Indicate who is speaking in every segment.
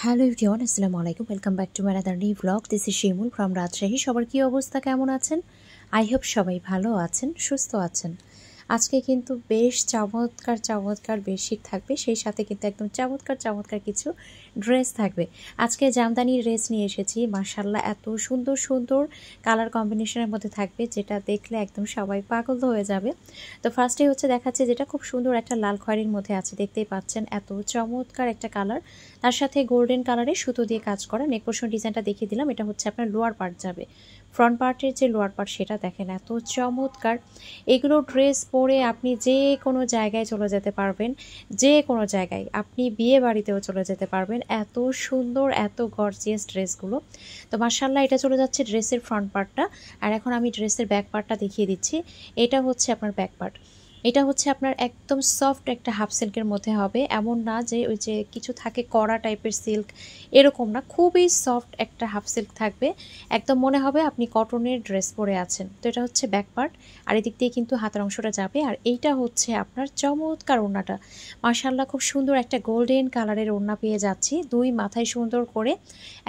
Speaker 1: Hello everyone, আসসালামু আলাইকুম। Welcome back to my another new blog. This is Shimul from Rajshahi. সবার কী অবস্থা, কেমন আছেন? আই হোপ সবাই ভালো আছেন, সুস্থ আছেন। আজকে কিন্তু বেশ চমৎকার বেডশিট থাকবে, সেই সাথে কিন্তু একদম চমৎকার কিছু ড্রেস থাকবে। আজকে জামদানি ড্রেস নিয়ে এসেছি, মাশাআল্লাহ এত সুন্দর কালার কম্বিনেশনের মধ্যে থাকবে, যেটা দেখলে একদম সবাই পাগল হয়ে যাবে। তো ফার্স্টে হচ্ছে দেখাচ্ছে যেটা খুব সুন্দর একটা লাল খয়েরির মধ্যে আছে, দেখতেই পাচ্ছেন এত চমৎকার একটা কালার, তার সাথে গোল্ডেন কালারের সুতো দিয়ে কাজ করা। নেক পোর্শন ডিজাইনটা দেখিয়ে দিলাম, এটা হচ্ছে আপনার লোয়ার পার্ট যাবে। ফ্রন্ট পার্টের যে লোয়ার পার্ট সেটা দেখেন এত চমৎকার। এগুলো ড্রেস পরে আপনি যে কোনো জায়গায় চলে যেতে পারবেন, যে কোনো জায়গায় আপনি বিয়ে বাড়িতেও চলে যেতে পারবেন, এত সুন্দর এত গর্জিয়াস ড্রেসগুলো। তো মাশাআল্লাহ এটা চলে যাচ্ছে ড্রেসের ফ্রন্ট পার্টটা। আর এখন আমি ড্রেসের ব্যাক পার্টটা দেখিয়ে দিচ্ছি। এটা হচ্ছে আপনার ব্যাক পার্ট। এটা হচ্ছে আপনার একদম সফট একটা হাফ সিল্কের মধ্যে হবে, এমন না যে ওই যে কিছু থাকে কড়া টাইপের সিল্ক, এরকম না, খুবই সফট একটা হাফ সিল্ক থাকবে, একদম মনে হবে আপনি কটনের ড্রেস পরে আছেন। তো এটা হচ্ছে ব্যাক পার্ট, আর এদিক দিয়ে কিন্তু হাতের অংশটা যাবে। আর এইটা হচ্ছে আপনার চমৎকার ওড়নাটা, মাশাআল্লাহ খুব সুন্দর একটা গোল্ডেন কালারের ওড়না পেয়ে যাচ্ছি, দুই মাথায় সুন্দর করে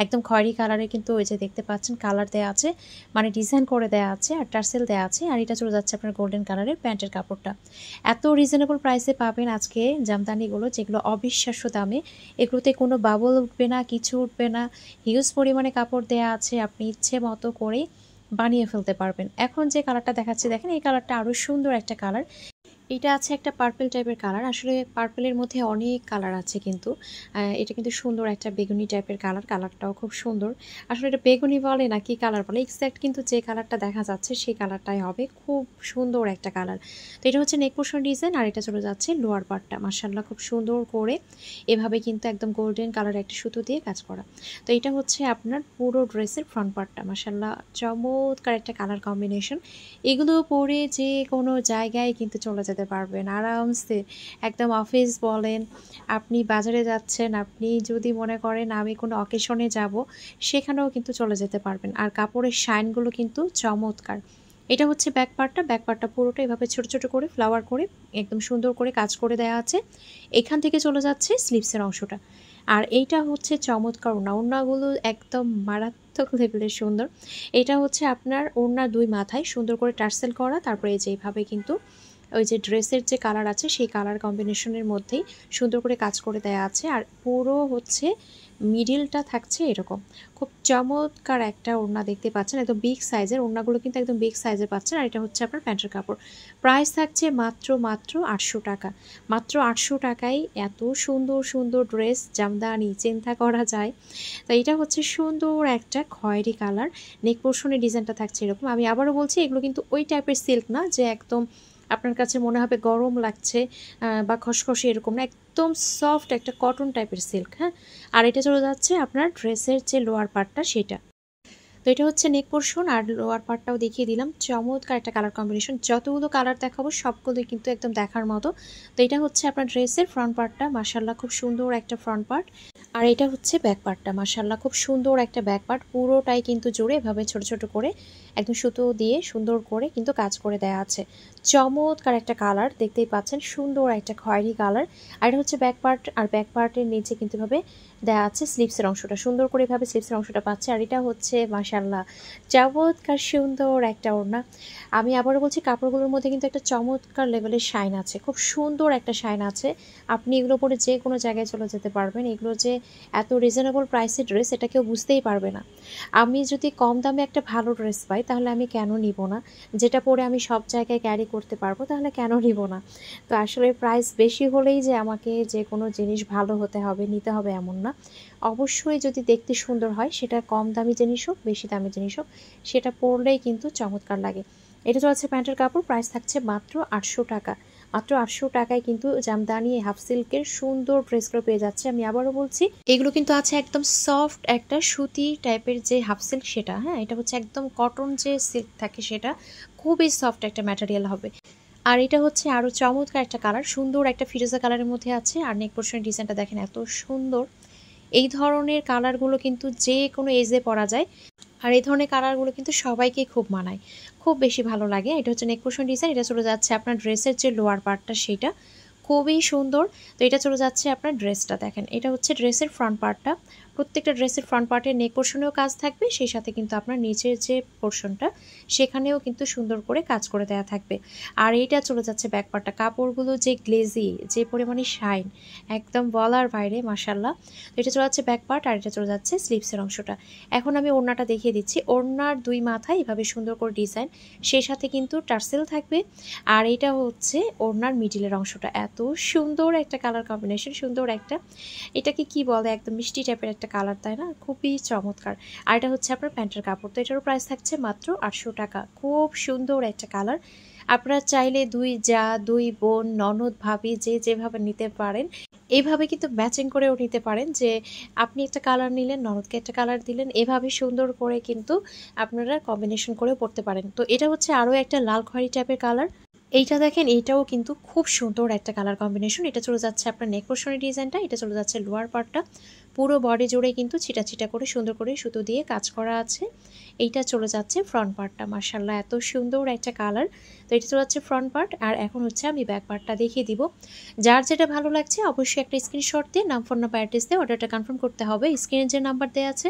Speaker 1: একদম খয়েরি কালারে কিন্তু ওই যে দেখতে পাচ্ছেন কালার দেওয়া আছে, মানে ডিজাইন করে দেওয়া আছে আর টার্সেল দেওয়া আছে। আর এটা চলে যাচ্ছে আপনার গোল্ডেন কালারের প্যান্টের কাপড়টা। এত রিজনেবল প্রাইসে পাবেন আজকে জামদানিগুলো, যেগুলো অবিশ্বাস্য দামে। এগুলোতে কোনো বাবল উঠবে না, কিছু উঠবে না, হিউজ পরিমাণে কাপড় দেয়া আছে, আপনি ইচ্ছে মতো করে বানিয়ে ফেলতে পারবেন। এখন যে কালারটা দেখাচ্ছি দেখেন, এই কালারটা আরও সুন্দর একটা কালার। এটা আছে একটা পার্পল টাইপের কালার, আসলে পার্পলের মধ্যে অনেক কালার আছে, কিন্তু এটা কিন্তু সুন্দর একটা বেগুনি টাইপের কালার, কালারটাও খুব সুন্দর। আসলে এটা বেগুনি বলে না কি কালার বলে এক্স্যাক্ট, কিন্তু যে কালারটা দেখা যাচ্ছে সেই কালারটাই হবে, খুব সুন্দর একটা কালার। তো এটা হচ্ছে নেক পোর্শন ডিজাইন, আর এটা চলে যাচ্ছে লোয়ার পার্টটা, মাশাআল্লাহ খুব সুন্দর করে এভাবে কিন্তু একদম গোল্ডেন কালার একটা সুতো দিয়ে কাজ করা। তো এটা হচ্ছে আপনার পুরো ড্রেসের ফ্রন্ট পার্টটা, মাশাআল্লাহ চমৎকার একটা কালার কম্বিনেশন। এগুলো পরে যে কোনো জায়গায় কিন্তু চলে যেতে পারবেন আরামসে, একদম অফিস বলেন, আপনি বাজারে যাচ্ছেন, আপনি যদি মনে করেন আমি কোনো অকেশনে যাব, সেখানেও কিন্তু চলে যেতে পারবেন। আর কাপড়ের শাইনগুলো কিন্তু চমৎকার। এটা হচ্ছে ব্যাক পার্টটা, ব্যাক পার্টটা পুরোটা এভাবে ছোট করে ফ্লাওয়ার করে একদম সুন্দর করে কাজ করে দেওয়া আছে। এখান থেকে চলে যাচ্ছে স্লিভসের অংশটা। আর এইটা হচ্ছে চমৎকার ওড়না, ওড়নাগুলো একদম মারাত্মক লেভেলের সুন্দর। এটা হচ্ছে আপনার ওড়না দুই মাথায় সুন্দর করে টার্সেল করা, তারপরে যেইভাবে কিন্তু ওই যে ড্রেসের যে কালার আছে সেই কালার কম্বিনেশনের মধ্যেই সুন্দর করে কাজ করে দেওয়া আছে। আর পুরো হচ্ছে মিডিলটা থাকছে এরকম, খুব চমৎকার একটা ওড়না দেখতে পাচ্ছেন, একদম বিগ সাইজের ওড়নাগুলো কিন্তু একদম বিগ সাইজের পাচ্ছেন। আর এটা হচ্ছে আপনার প্যান্টের কাপড়। প্রাইস থাকছে মাত্র 800 টাকা। মাত্র 800 টাকায় এত সুন্দর ড্রেস জামদানি চিন্তা করা যায়। তো এটা হচ্ছে সুন্দর একটা খয়েরি কালার, নেক পোর্শনের ডিজাইনটা থাকছে এরকম। আমি আবারও বলছি, এগুলো কিন্তু ওই টাইপের সিল্ক না যে একদম আপনার কাছে মনে হবে গরম লাগছে বা খসখসে, এরকম না, একদম সফট একটা কটন টাইপের সিল্ক। হ্যাঁ, আর এটা চলে যাচ্ছে আপনার ড্রেসের যে লোয়ার পার্টটা সেটা। তো এটা হচ্ছে নেক পোর্শন, আর লোয়ার পার্টটাও দেখিয়ে দিলাম, চমৎকার একটা কালার কম্বিনেশন। যতগুলো কালার দেখাবো সবগুলোই কিন্তু একদম দেখার মতো। তো এটা হচ্ছে আপনার ড্রেসের ফ্রন্ট পার্টটা, মাশাআল্লাহ খুব সুন্দর একটা ফ্রন্ট পার্ট। আর এটা হচ্ছে ব্যাক পার্টটা, মাশাআল্লাহ খুব সুন্দর একটা ব্যাক পার্ট, পুরোটাই কিন্তু জুড়ে এভাবে ছোট করে একদম সুতো দিয়ে সুন্দর করে কিন্তু কাজ করে দেওয়া আছে। চমৎকার একটা কালার দেখতেই পাচ্ছেন, সুন্দর একটা খয়েরি কালার। আর এটা হচ্ছে ব্যাক পার্ট, আর ব্যাক পার্টের নিচে কিন্তু এভাবে দেওয়া আছে স্লিভসের অংশটা, সুন্দর করে এভাবে স্লিভসের অংশটা পাচ্ছে। আর এটা হচ্ছে মাশাআল্লাহ চমৎকার সুন্দর একটা ওড়না। আমি আবারও বলছি, কাপড়গুলোর মধ্যে কিন্তু একটা চমৎকার লেভেলের শাইন আছে, খুব সুন্দর একটা শাইন আছে। আপনি এগুলো পরে যে কোনো জায়গায় চলে যেতে পারবেন। এগুলো যে এত রিজনেবল প্রাইসের ড্রেস এটা কেউ বুঝতেই পারবে না। আমি যদি কম দামে একটা ভালো ড্রেস পাই তাহলে আমি কেন নিব না, যেটা পরে আমি সব জায়গায় ক্যারি করতে পারবো, তাহলে কেন নিব না। তো আসলে প্রাইস বেশি হলেই যে আমাকে যে কোনো জিনিস ভালো হতে হবে, নিতে হবে এমন না। অবশ্যই যদি দেখতে সুন্দর হয়, সেটা কম দামি জিনিস হোক বেশি দামি জিনিস হোক, সেটা পরলেই কিন্তু চমৎকার লাগে। এটা চলছে প্যান্টের কাপড়, প্রাইস থাকছে মাত্র 800 টাকা। মাত্র 800 টাকায় কিন্তু জামদানি হাফ সিল্কের সুন্দর ড্রেসগুলো পেয়ে যাচ্ছে। আমি আবারও বলছি, এগুলো কিন্তু আছে একদম সফট একটা সুতি টাইপের যে হাফ সিল্ক সেটা। হ্যাঁ, এটা হচ্ছে একদম কটন যে সিল্ক থাকে সেটা, খুবই সফট একটা ম্যাটেরিয়াল হবে। আর এটা হচ্ছে আরও চমৎকার একটা কালার, সুন্দর একটা ফিরোজা কালারের মধ্যে আছে। আর নেক পোর্শনের ডিজাইনটা দেখেন এত সুন্দর। এই ধরনের কালারগুলো কিন্তু যে কোনো এজে পরা যায়, আর এই ধরনের কালারগুলো কিন্তু সবাইকে খুব মানায়, খুব বেশি ভালো লাগে। এটা হচ্ছে নেক পোর্শন ডিজাইন, এটা চলে যাচ্ছে আপনার ড্রেসের যে লোয়ার পার্টটা সেটা, খুবই সুন্দর। তো এটা চলে যাচ্ছে আপনার ড্রেসটা, দেখেন এটা হচ্ছে ড্রেসের ফ্রন্ট পার্টটা। প্রত্যেকটা ড্রেসের ফ্রন্ট পার্টের নেক পোর্শনেও কাজ থাকবে, সেই সাথে কিন্তু আপনার নিচের যে পোর্শনটা সেখানেও কিন্তু সুন্দর করে কাজ করে দেওয়া থাকবে। আর এইটা চলে যাচ্ছে ব্যাক পার্টটা। কাপড়গুলো যে গ্লেজি, যে পরিমাণে শাইন, একদম বলার বাইরে মাশাল্লাহ। তো এটা চলে যাচ্ছে ব্যাক পার্ট, আর এটা চলে যাচ্ছে স্লিভসের অংশটা। এখন আমি ওড়নাটা দেখিয়ে দিচ্ছি। ওড়নার দুই মাথায় এভাবে সুন্দর করে ডিজাইন, সেই সাথে কিন্তু টার্সেল থাকবে। আর এটা হচ্ছে ওড়নার মিডিলের অংশটা। এত সুন্দর একটা কালার কম্বিনেশন, সুন্দর একটা, এটাকে কি বলে, একদম মিষ্টি টাইপের একটা কালার, তাই না? খুবই চমৎকার। আর এটা হচ্ছে আপনার প্যান্টের কাপড়। তো এটারও প্রাইস থাকছে মাত্র 800 টাকা। খুব সুন্দর একটা কালার। আপনারা চাইলে দুই যা, দুই বোন, ননদ, ভাবি যে যেভাবে নিতে পারেন এইভাবে কিন্তু ম্যাচিং করেও নিতে পারেন, যে আপনি একটা কালার নিলেন, ননদকে একটা কালার দিলেন, এভাবে সুন্দর করে কিন্তু আপনারা কম্বিনেশন করেও পরতে পারেন। তো এটা হচ্ছে আরও একটা লাল খয়েরি টাইপের কালার। এইটা দেখেন, এইটাও কিন্তু খুব সুন্দর একটা কালার কম্বিনেশন। এটা চলে যাচ্ছে আপনার নেক পোর্শনের ডিজাইনটা, এটা চলে যাচ্ছে লোয়ার পার্টটা। পুরো বডি জুড়ে কিন্তু ছিটা ছিটা করে সুন্দর করে সুতো দিয়ে কাজ করা আছে। এইটা চলে যাচ্ছে ফ্রন্ট পার্টটা। মাশাআল্লাহ, এত সুন্দর একটা কালার। তো এটা চলে যাচ্ছে ফ্রন্ট পার্ট। আর এখন হচ্ছে আমি ব্যাক পার্টটা দেখিয়ে দিব। যার যেটা ভালো লাগছে অবশ্যই একটা স্ক্রিনশট দিয়ে নাম, ফোন নাম্বার, অ্যাড্রেস দিয়ে অর্ডারটা কনফার্ম করতে হবে। স্ক্রিনে যে নাম্বার দেওয়া আছে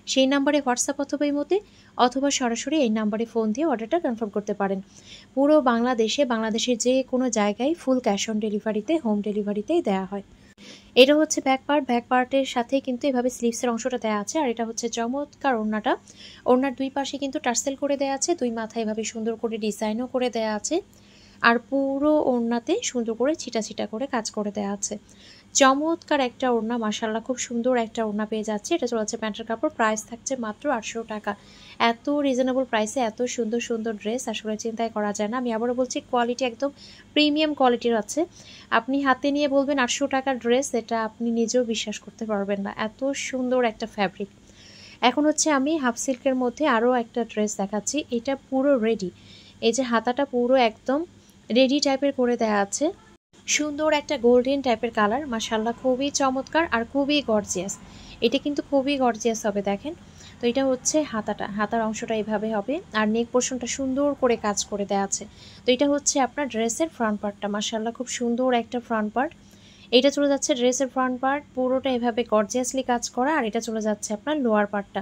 Speaker 1: সেই নাম্বারে হোয়াটসঅ্যাপ অথবা ইমোতে অথবা সরাসরি এই নাম্বারে ফোন দিয়ে অর্ডারটা কনফার্ম করতে পারেন। পুরো বাংলাদেশের যে কোনো জায়গায় ফুল ক্যাশ অন ডেলিভারিতে, হোম ডেলিভারিতেই দেওয়া হয়। এটা হচ্ছে ব্যাক পার্ট। ব্যাক পার্টের সাথে কিন্তু এভাবে স্লিভসের অংশটা দেওয়া আছে। আর এটা হচ্ছে চমৎকার ওড়নাটা। ওড়নার দুই পাশে কিন্তু টার্সেল করে দেওয়া আছে, দুই মাথায় এভাবে সুন্দর করে ডিজাইনও করে দেওয়া আছে। আর পুরো ওড়নাতে সুন্দর করে ছিটা ছিটা করে কাজ করে দেওয়া আছে। চমৎকার একটা ওড়না, মাশাআল্লাহ, খুব সুন্দর একটা ওড়না পেয়ে যাচ্ছে। এটা চলে যাচ্ছে প্যান্টের কাপড়। প্রাইস থাকছে মাত্র 800 টাকা। এত রিজনেবল প্রাইসে এত সুন্দর সুন্দর ড্রেস আসলে চিন্তাই করা যায় না। আমি আবারও বলছি, কোয়ালিটি একদম প্রিমিয়াম কোয়ালিটির আছে। আপনি হাতে নিয়ে বলবেন 800 টাকার ড্রেস, এটা আপনি নিজেও বিশ্বাস করতে পারবেন না, এত সুন্দর একটা ফ্যাব্রিক। এখন হচ্ছে আমি হাফ সিল্কের মধ্যে আরও একটা ড্রেস দেখাচ্ছি। এটা পুরো রেডি, এই যে হাতাটা পুরো একদম রেডি টাইপের করে দেওয়া আছে। সুন্দর একটা গোল্ডেন টাইপের কালার, মাশাআল্লাহ, খুবই চমৎকার আর খুবই গর্জিয়াস। এটা কিন্তু খুবই গর্জিয়াস হবে, দেখেন। তো এটা হচ্ছে হাতার অংশটা এভাবে হবে। আর নেক পোর্শনটা সুন্দর করে কাজ করে দেওয়া আছে। তো এটা হচ্ছে আপনার ড্রেসের ফ্রন্ট পার্টটা। মাশাআল্লাহ, খুব সুন্দর একটা ফ্রন্ট পার্ট। এটা চলে যাচ্ছে ড্রেসের ফ্রন্ট পার্ট, পুরোটা এভাবে গর্জিয়াসলি কাজ করা। আর এটা চলে যাচ্ছে আপনার লোয়ার পার্টটা,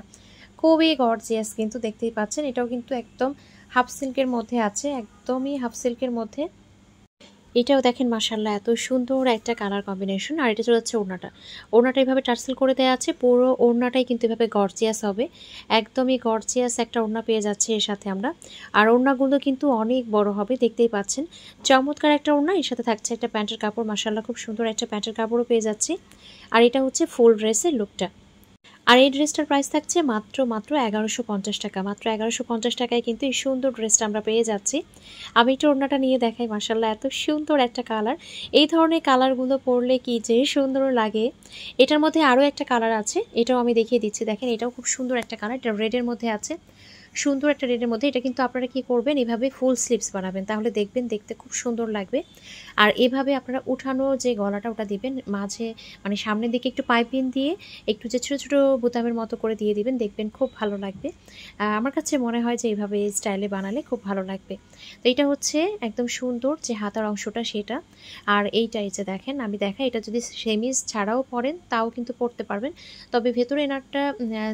Speaker 1: খুবই গর্জিয়াস কিন্তু, দেখতেই পাচ্ছেন। এটাও কিন্তু একদম হাফ সিল্কের মধ্যে আছে, একদমই হাফ সিল্কের মধ্যে। এটাও দেখেন মাশাআল্লাহ, এত সুন্দর একটা কালার কম্বিনেশন। আর এটা চলে যাচ্ছে ওড়নাটা এভাবে টার্সেল করে দেওয়া আছে। পুরো ওড়নাটাই কিন্তু এভাবে গর্জিয়াস হবে, একদমই গর্জিয়াস একটা ওড়না পেয়ে যাচ্ছে এর সাথে আমরা। আর ওড়নাগুলো কিন্তু অনেক বড় হবে, দেখতেই পাচ্ছেন। চমৎকার একটা ওড়না, এর সাথে থাকছে একটা প্যান্টের কাপড়। মাশাআল্লাহ, খুব সুন্দর একটা প্যান্টের কাপড়ও পেয়ে যাচ্ছি। আর এটা হচ্ছে ফুল ড্রেসের লুকটা। আর এই ড্রেসটার প্রাইস থাকছে মাত্র 1150 টাকা। মাত্র 1150 টাকায় কিন্তু এই সুন্দর ড্রেসটা আমরা পেয়ে যাচ্ছি। আমি একটু ওড়নাটা নিয়ে দেখাই, মাশাআল্লাহ, এত সুন্দর একটা কালার। এই ধরনের কালারগুলো পরলে কি যে সুন্দর লাগে। এটার মধ্যে আরও একটা কালার আছে, এটাও আমি দেখিয়ে দিচ্ছি। দেখেন, এটাও খুব সুন্দর একটা কালার, এটা রেডের মধ্যে আছে, সুন্দর একটা রেডের মধ্যে। এটা কিন্তু আপনারা কি করবেন, এভাবে ফুল স্লিভস বানাবেন, তাহলে দেখবেন দেখতে খুব সুন্দর লাগবে। আর এভাবে আপনারা উঠানো যে গলাটা, ওটা দিবেন মাঝে, মানে সামনের দিকে একটু পাইপিং দিয়ে একটু যে ছোটো ছোটো বোতামের মতো করে দিয়ে দিবেন, দেখবেন খুব ভালো লাগবে। আমার কাছে মনে হয় যে এইভাবে স্টাইলে বানালে খুব ভালো লাগবে। তো এটা হচ্ছে একদম সুন্দর যে হাতার অংশটা সেটা। আর এইটাই যে দেখেন, আমি দেখাই, এটা যদি সেমিজ ছাড়াও পরেন তাও কিন্তু পরতে পারবেন। তবে ভেতরে এনারটা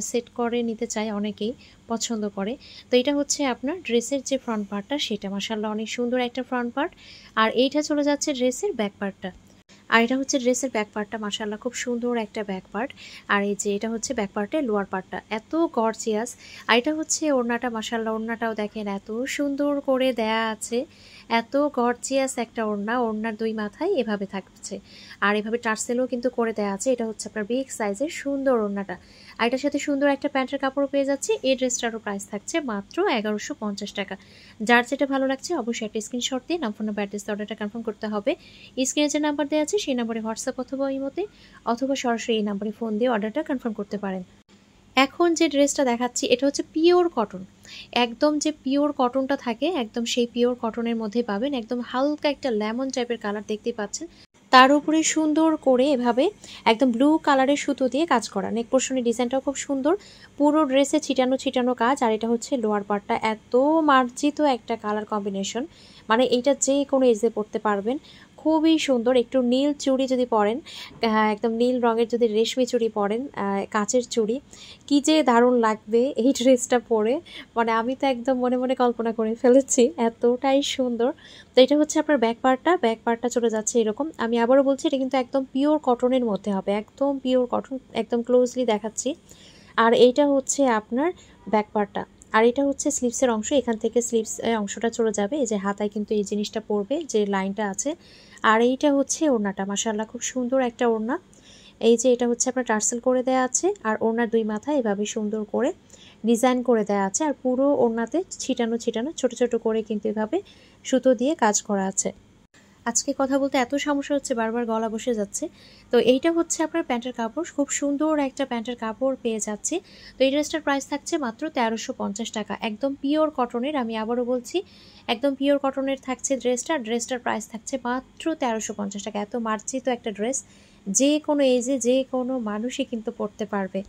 Speaker 1: সেট করে নিতে চায়, অনেকেই পছন্দ করে। তো এটা হচ্ছে আপনার ড্রেসের যে ফ্রন্ট পার্টটা সেটা, মাশাআল্লাহ, অনেক সুন্দর একটা ফ্রন্ট পার্ট। আর এইটা চলে যাচ্ছে ড্রেসের ব্যাক পার্টটা। আর এটা হচ্ছে ড্রেসের ব্যাক পার্টটা, মাশাআল্লাহ, খুব সুন্দর একটা ব্যাক পার্ট। আর এই যে এটা হচ্ছে ব্যাক পার্টের লোয়ার পার্টটা, এত গর্জিয়াস। আর এটা হচ্ছে ওড়নাটা, মাশাআল্লাহ, ওড়নাটাও দেখেন এত সুন্দর করে দেয়া আছে, এত গর্জিয়াস একটা ওড়না। ওড়নার দুই মাথায় এভাবে থাকছে, আর এভাবে টার্সেলও কিন্তু করে দেওয়া আছে। এটা হচ্ছে আপনার বিগ সাইজের সুন্দর ওড়নাটা। আর এটার সাথে সুন্দর একটা প্যান্টের কাপড় পেয়ে যাচ্ছে। এই ড্রেসটারও প্রাইস থাকছে মাত্র 1150 টাকা। যার যেটা ভালো লাগছে অবশ্যই একটা স্ক্রিনশট দিয়ে নাম, ফোন নাম্বার, অ্যাড্রেস, অর্ডারটা কনফার্ম করতে হবে। স্ক্রিনে যে নাম্বার দেওয়া আছে সেই নাম্বারে হোয়াটসঅ্যাপ অথবা ইমোতে অথবা সরাসরি এই নাম্বারে ফোন দিয়ে অর্ডারটা কনফার্ম করতে পারেন। এখন যে ড্রেসটা দেখাচ্ছি এটা হচ্ছে পিওর কটন, একদম যে পিওর কটনটা থাকে একদম সেই পিওর কটনের মধ্যে পাবেন। একদম হালকা একটা লেমন টাইপের কালার দেখতেই পাচ্ছেন, তার উপরে সুন্দর করে এভাবে একদম ব্লু কালারের সুতো দিয়ে কাজ করা। নেক পোর্শনের ডিজাইনটাও খুব সুন্দর, পুরো ড্রেসে ছিটানো ছিটানো কাজ। আর এটা হচ্ছে লোয়ার পার্টটা, এত মার্জিত একটা কালার কম্বিনেশন, মানে এইটা যে কোনো এজে পরতে পারবেন, খুবই সুন্দর। একটু নীল চুড়ি যদি পরেন, একদম নীল রঙের যদি রেশমি চুড়ি পরেন, কাচের চুড়ি, কি যে দারুণ লাগবে এই ড্রেসটা পরে। মানে আমি তো একদম মনে মনে কল্পনা করে ফেলেছি, এতটাই সুন্দর। তো এটা হচ্ছে আপনার ব্যাক পার্টটা চলে যাচ্ছে এরকম। আমি আবারও বলছি, এটা কিন্তু একদম পিওর কটনের মধ্যে হবে, একদম পিওর কটন, একদম ক্লোজলি দেখাচ্ছি। আর এইটা হচ্ছে আপনার ব্যাক পার্টটা, আর এটা হচ্ছে স্লিভসের অংশ। এখান থেকে স্লিভস অংশটা চলে যাবে, এই যে হাতায় কিন্তু এই জিনিসটা পড়বে, যে লাইনটা আছে। আর এইটা হচ্ছে ওড়নাটা, মাশাআল্লাহ খুব সুন্দর একটা ওড়না। এই যে এটা হচ্ছে আপনার টার্সেল করে দেওয়া আছে, আর ওড়নার দুই মাথায় এভাবে সুন্দর করে ডিজাইন করে দেওয়া আছে, আর পুরো ওড়নাতে ছিটানো ছিটানো ছোট ছোট করে কিন্তু এভাবে সুতো দিয়ে কাজ করা আছে। আজকে কথা বলতে এত সমস্যা হচ্ছে, বারবার গলা বসে যাচ্ছে। তো এইটা হচ্ছে আপনার প্যান্টের কাপড়, খুব সুন্দর একটা প্যান্টের কাপড় পেয়ে যাচ্ছি। তো এই ড্রেসটার প্রাইস থাকছে মাত্র 1350 টাকা, একদম পিওর কটনের। আমি আবারও বলছি, একদম পিওর কটনের থাকছে ড্রেসটার প্রাইস থাকছে মাত্র 1350 টাকা। এত মার্জিত একটা ড্রেস যে কোনো এজে যে কোনো মানুষই কিন্তু পরতে পারবে।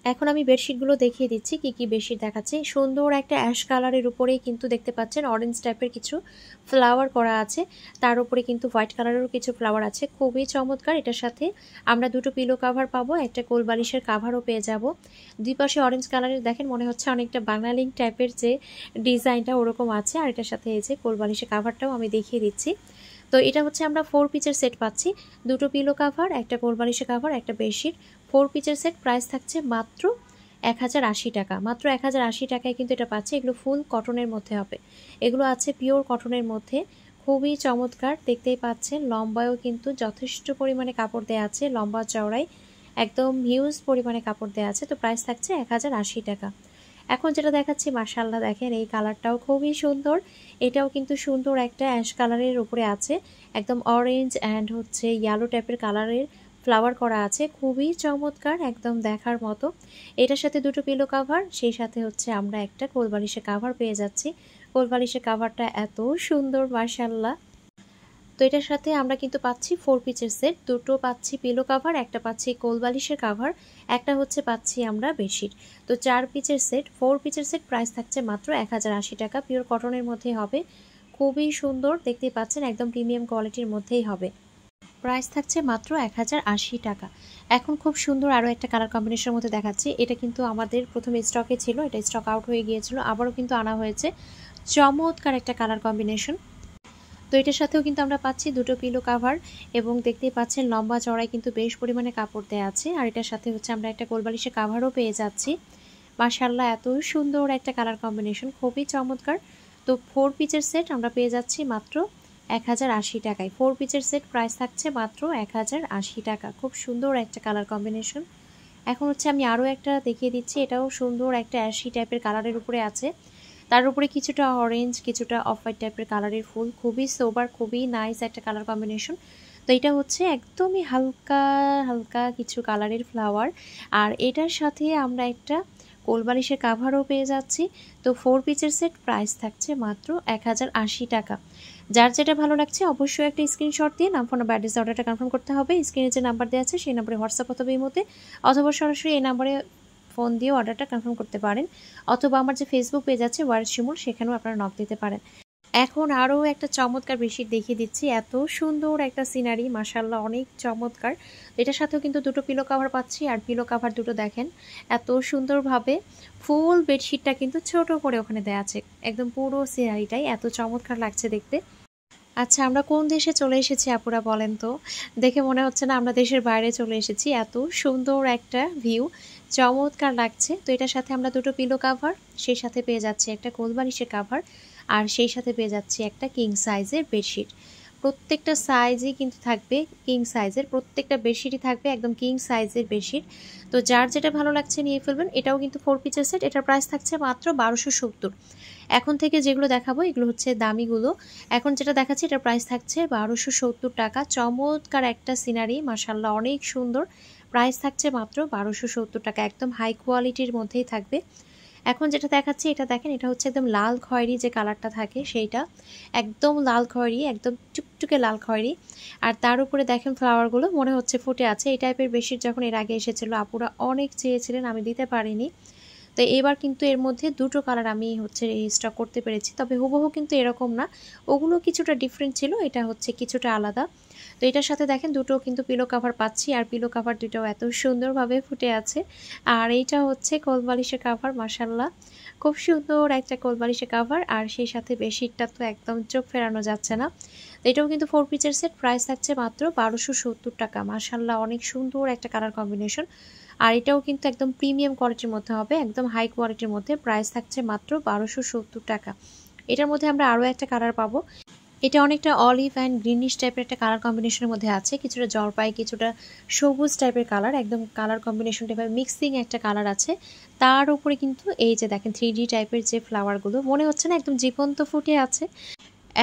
Speaker 1: এখন আমি বেডশিটগুলো দেখিয়ে দিচ্ছি কি কি বেডশিট দেখাচ্ছি। সুন্দর একটা অ্যাশ কালারের উপরেই কিন্তু দেখতে পাচ্ছেন অরেঞ্জ টাইপের কিছু ফ্লাওয়ার করা আছে, তার উপরে কিন্তু হোয়াইট কালারেরও কিছু ফ্লাওয়ার আছে, খুবই চমৎকার। এটার সাথে আমরা দুটো পিলো কাভার পাবো, একটা কোল বালিশের কাভারও পেয়ে যাব। দুই পাশে অরেঞ্জ কালারের, দেখেন মনে হচ্ছে অনেকটা বাঙালিং টাইপের যে ডিজাইনটা ওরকম আছে। আর এটার সাথে এই যে কোল বালিশের কাভারটাও আমি দেখিয়ে দিচ্ছি। তো এটা হচ্ছে আমরা 4 পিসের সেট পাচ্ছি, দুটো পিলো কাভার, একটা কোল বালিশের কাভার, একটা বেডশিট, 4 পিসের সেট। প্রাইস থাকছে মাত্র 1080 টাকা, মাত্র 1080 টাকায় কিন্তু এটা পাচ্ছে। এগুলো ফুল কটনের মধ্যে হবে, এগুলো আছে পিওর কটনের মধ্যে, খুবই চমৎকার। দেখতেই পাচ্ছেন লম্বায়ও কিন্তু যথেষ্ট পরিমাণে কাপড় দেওয়া আছে, লম্বা চওড়ায় একদম হিউজ পরিমাণে কাপড় দেওয়া আছে। তো প্রাইস থাকছে 1080 টাকা। এখন যেটা দেখাচ্ছি, মাশাআল্লাহ দেখেন এই কালারটাও খুবই সুন্দর। এটাও কিন্তু সুন্দর একটা অ্যাশ কালারের উপরে আছে, একদম অরেঞ্জ অ্যান্ড হচ্ছে ইয়েলো টাইপের কালারের ফ্লাওয়ার করা আছে, খুবই চমৎকার, একদম দেখার মতো। এটার সাথে দুটো পিলো কাভার, সেই সাথে হচ্ছে আমরা একটা কোল বালিশের কাভার পেয়ে যাচ্ছি। কোল বালিশের কাভারটা এত সুন্দর, মাশাআল্লাহ। তো এটার সাথে আমরা কিন্তু পাচ্ছি 4 পিসের সেট, দুটো পাচ্ছি পিলো কাভার, একটা পাচ্ছি কোল বালিশের কাভার, একটা হচ্ছে পাচ্ছি আমরা বেডশিট। তো 4 পিসের সেট, 4 পিসের সেট প্রাইস থাকছে মাত্র 1080 টাকা, পিওর কটনের মধ্যে হবে, খুবই সুন্দর। দেখতেই পাচ্ছেন একদম প্রিমিয়াম কোয়ালিটির মধ্যেই হবে, প্রাইস থাকছে মাত্র 1080 টাকা। এখন খুব সুন্দর আরও একটা কালার কম্বিনেশনের মধ্যে দেখাচ্ছি। এটা কিন্তু আমাদের প্রথমে স্টকে ছিল, এটা স্টক আউট হয়ে গিয়েছিল, আবারও কিন্তু আনা হয়েছে। চমৎকার একটা কালার কম্বিনেশন। তো এটার সাথেও কিন্তু আমরা পাচ্ছি দুটো পিলো কাভার, এবং দেখতেই পাচ্ছেন লম্বা চড়াই কিন্তু বেশ পরিমাণে কাপড় দেওয়া আছে। আর এটার সাথে হচ্ছে আমরা একটা কোলবালিশের কাভারও পেয়ে যাচ্ছি। মাশাআল্লাহ এত সুন্দর একটা কালার কম্বিনেশন, খুবই চমৎকার। তো 4 পিসের সেট আমরা পেয়ে যাচ্ছি মাত্র 1080 টাকায়। 4 পিসের সেট প্রাইস থাকছে মাত্র 1080 টাকা, খুব সুন্দর একটা কালার কম্বিনেশন। এখন হচ্ছে আমি আরও একটা দেখিয়ে দিচ্ছি, এটাও সুন্দর একটা অ্যাশি টাইপের কালারের উপরে আছে, তার উপরে কিছুটা অরেঞ্জ কিছুটা অফ হোয়াইট টাইপের কালারের ফুল, খুবই সোবার, খুবই নাইস একটা কালার কম্বিনেশন। তো এটা হচ্ছে একদমই হালকা হালকা কিছু কালারের ফ্লাওয়ার, আর এটার সাথে আমরা একটা কোল বালিশের কাভারও পেয়ে যাচ্ছি। তো 4 পিসের সেট প্রাইস থাকছে মাত্র 1080 টাকা। যার যেটা ভালো লাগছে অবশ্যই একটা স্ক্রিনশট দিয়ে নাম ফোন নাম্বার অ্যাড্রেস অর্ডারটা কনফার্ম করতে হবে। স্ক্রিনে যে নাম্বার দেওয়া আছে সেই নাম্বারে হোয়াটসঅ্যাপ অথবা ইমোতে অথবা সরাসরি এই নাম্বারে ফোন দিয়ে অর্ডারটা কনফার্ম করতে পারেন, অথবা আমার যে ফেসবুক পেজ আছে ওয়ার্ড শিমুল, সেখানেও আপনারা নক দিতে পারেন। এখন আরও একটা চমৎকার বেডশিট দেখিয়ে দিচ্ছি, এত সুন্দর একটা সিনারি, মাশাআল্লাহ অনেক চমৎকার। এটার সাথেও কিন্তু দুটো পিলো কাভার পাচ্ছি, আর পিলো কাভার দুটো দেখেন এত সুন্দরভাবে ফুল বেডশিটটা কিন্তু ছোট করে ওখানে দেওয়া আছে, একদম পুরো সিনারিটাই এত চমৎকার লাগছে দেখতে। আচ্ছা, আমরা কোন দেশে চলে এসেছি আপুরা বলেন তো? দেখে মনে হচ্ছে না আমরা দেশের বাইরে চলে এসেছি, এত সুন্দর একটা ভিউ, চমৎকার লাগছে। তো এটার সাথে আমরা দুটো পিলো কাভার, সেই সাথে পেয়ে যাচ্ছি একটা কোল বালিশের কাভার, আর সেই সাথে পেয়ে যাচ্ছি একটা কিং সাইজের বেডশিট। প্রত্যেকটা সাইজই কিন্তু থাকবে কিং সাইজের, প্রত্যেকটা বেডশিটই থাকবে একদম কিং সাইজের বেডশিট। তো যার যেটা ভালো লাগছে নিয়ে ফেলবেন। এটাও কিন্তু 4 পিসের সেট, এটার প্রাইস থাকছে মাত্র 1270। এখন থেকে যেগুলো দেখাবো এগুলো হচ্ছে দামিগুলো, এখন যেটা দেখাচ্ছি এটার প্রাইস থাকছে 1270 টাকা। চমৎকার একটা সিনারি, মাশাআল্লাহ অনেক সুন্দর, প্রাইস থাকছে মাত্র 1270 টাকা, একদম হাই কোয়ালিটির মধ্যেই থাকবে। এখন যেটা দেখাচ্ছি এটা দেখেন, এটা হচ্ছে একদম লাল খয়েরি যে কালারটা থাকে সেইটা, একদম লাল খয়েরি, একদম টুকটুকে লাল খয়েরি। আর তার উপরে দেখেন ফ্লাওয়ারগুলো মনে হচ্ছে ফুটে আছে। এই টাইপের বেডশিট যখন এর আগে এসেছিলো আপুরা অনেক চেয়েছিলেন, আমি দিতে পারিনি। তো এবার কিন্তু এর মধ্যে দুটো কালার আমি হচ্ছে স্টক করতে পেরেছি, তবে হুবহু কিন্তু এরকম না, ওগুলো কিছুটা ডিফারেন্ট ছিল, এটা হচ্ছে কিছুটা আলাদা। তো এটার সাথে দেখেন দুটো কিন্তু পিলো কাভার পাচ্ছি, আর পিলো কাভার দুটো এত সুন্দরভাবে ফুটে আছে। আর এইটা হচ্ছে কোলবালিশের কাভার, মাশাল্লাহ খুব সুন্দর একটা কোলবালিশের কাভার। আর সেই সাথে বেডশিটটা তো একদম চোখ ফেরানো যাচ্ছে না। তো এটাও কিন্তু 4 পিসের সেট, প্রাইস থাকছে মাত্র 1270 টাকা। মাশাল্লাহ অনেক সুন্দর একটা কালার কম্বিনেশন। আর এটাও কিন্তু একদম প্রিমিয়াম কোয়ালিটির মধ্যে হবে, একদম হাই কোয়ালিটির মধ্যে, প্রাইস থাকছে মাত্র 1270 টাকা। এটার মধ্যে আমরা আরও একটা কালার পাবো, এটা অনেকটা অলিভ অ্যান্ড গ্রিনিশ টাইপের একটা কালার কম্বিনেশনের মধ্যে আছে, কিছুটা জলপাই কিছুটা সবুজ টাইপের কালার, একদম কালার কম্বিনেশনটা এভাবে মিক্সিং একটা কালার আছে। তার উপরে কিন্তু এই যে দেখেন 3D টাইপের যে ফ্লাওয়ারগুলো, মনে হচ্ছে না একদম জীবন্ত ফুটে আছে,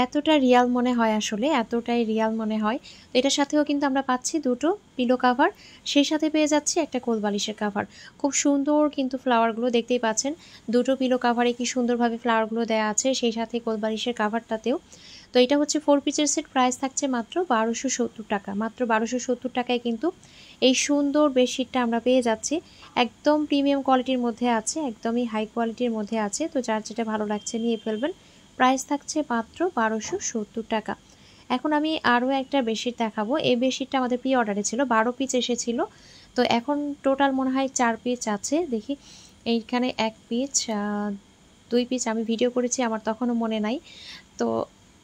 Speaker 1: এতটা রিয়াল মনে হয়, আসলে এতটাই রিয়াল মনে হয়। তো এটার সাথেও কিন্তু আমরা পাচ্ছি দুটো পিলো কাভার, সেই সাথে পেয়ে যাচ্ছি একটা কোলবালিশের কাভার। খুব সুন্দর কিন্তু ফ্লাওয়ারগুলো দেখতেই পাচ্ছেন, দুটো পিলো কাভারে কি সুন্দরভাবে ফ্লাওয়ারগুলো দেওয়া আছে, সেই সাথে কোলবালিশের কাভারটাতেও। তো এটা হচ্ছে 4 পিসের সেট, প্রাইস থাকছে মাত্র 1270 টাকা। মাত্র 1270 টাকায় কিন্তু এই সুন্দর বেডশিটটা আমরা পেয়ে যাচ্ছি, একদম প্রিমিয়াম কোয়ালিটির মধ্যে আছে, একদমই হাই কোয়ালিটির মধ্যে আছে। তো যার যেটা ভালো লাগছে নিয়ে ফেলবেন, প্রাইস থাকছে মাত্র 1270 টাকা। এখন আমি আরও একটা বেডশিট দেখাবো, এই বেডশিটটা আমাদের প্রি অর্ডারে ছিল, 12 পিস এসেছিল। তো এখন টোটাল মনে হয় 4 পিস আছে, দেখি এইখানে 1 পিস 2 পিস আমি ভিডিও করেছি, আমার তখনও মনে নাই। তো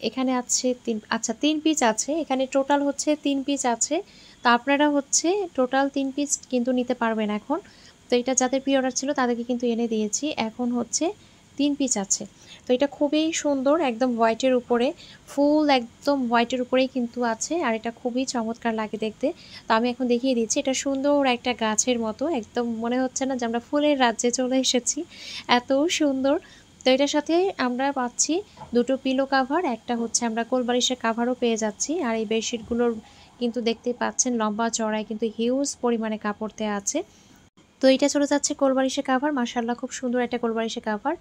Speaker 1: এখানে আছে 3 পিস আছে, এখানে টোটাল হচ্ছে 3 পিস আছে। তো আপনারা হচ্ছে টোটাল 3 পিস কিন্তু নিতে পারবেন এখন। তো এটা যাদের প্রি অর্ডার ছিল তাদেরকে কিন্তু এনে দিয়েছি, এখন হচ্ছে 3 পিস আছে। তো এটা খুবই সুন্দর, একদম হোয়াইটের উপরে, ফুল একদম হোয়াইটের উপরেই কিন্তু আছে, আর এটা খুবই চমৎকার লাগে দেখতে। তো আমি এখন দেখিয়ে দিচ্ছি, এটা সুন্দর একটা গাছের মতো, একদম মনে হচ্ছে না যে আমরা ফুলের রাজ্যে চলে এসেছি, এত সুন্দর। তো এটার সাথে আমরা পাচ্ছি দুটো পিলো কাভার, একটা হচ্ছে আমরা কোলবালিশের কাভারও পেয়ে যাচ্ছি। আর এই বেডশিটগুলোর কিন্তু দেখতে পাচ্ছেন লম্বা চড়াই কিন্তু হিউজ পরিমাণে কাপড় দেওয়া আছে। তো এটা চলে যাচ্ছে কোলবালিশের কাভার, মাশাআল্লাহ খুব সুন্দর একটা কোলবালিশের কাভার,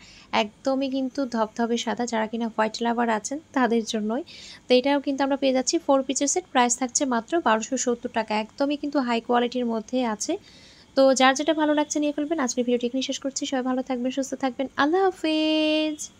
Speaker 1: একদমই কিন্তু ধবধবে সাদা, যারা কিনা হোয়াইট লাভার আছেন তাদের জন্যই। তো এটাও কিন্তু আমরা পেয়ে যাচ্ছি 4 পিসের সেট, প্রাইস থাকছে মাত্র 1270 টাকা, একদমই কিন্তু হাই কোয়ালিটির মধ্যে আছে। তো যার যেটা ভালো লাগছে নিয়ে ফেলবেন। আজকের ভিডিওটি এখানে শেষ করছি, সবাই ভালো থাকবেন, সুস্থ থাকবেন, আল্লাহ হাফেজ।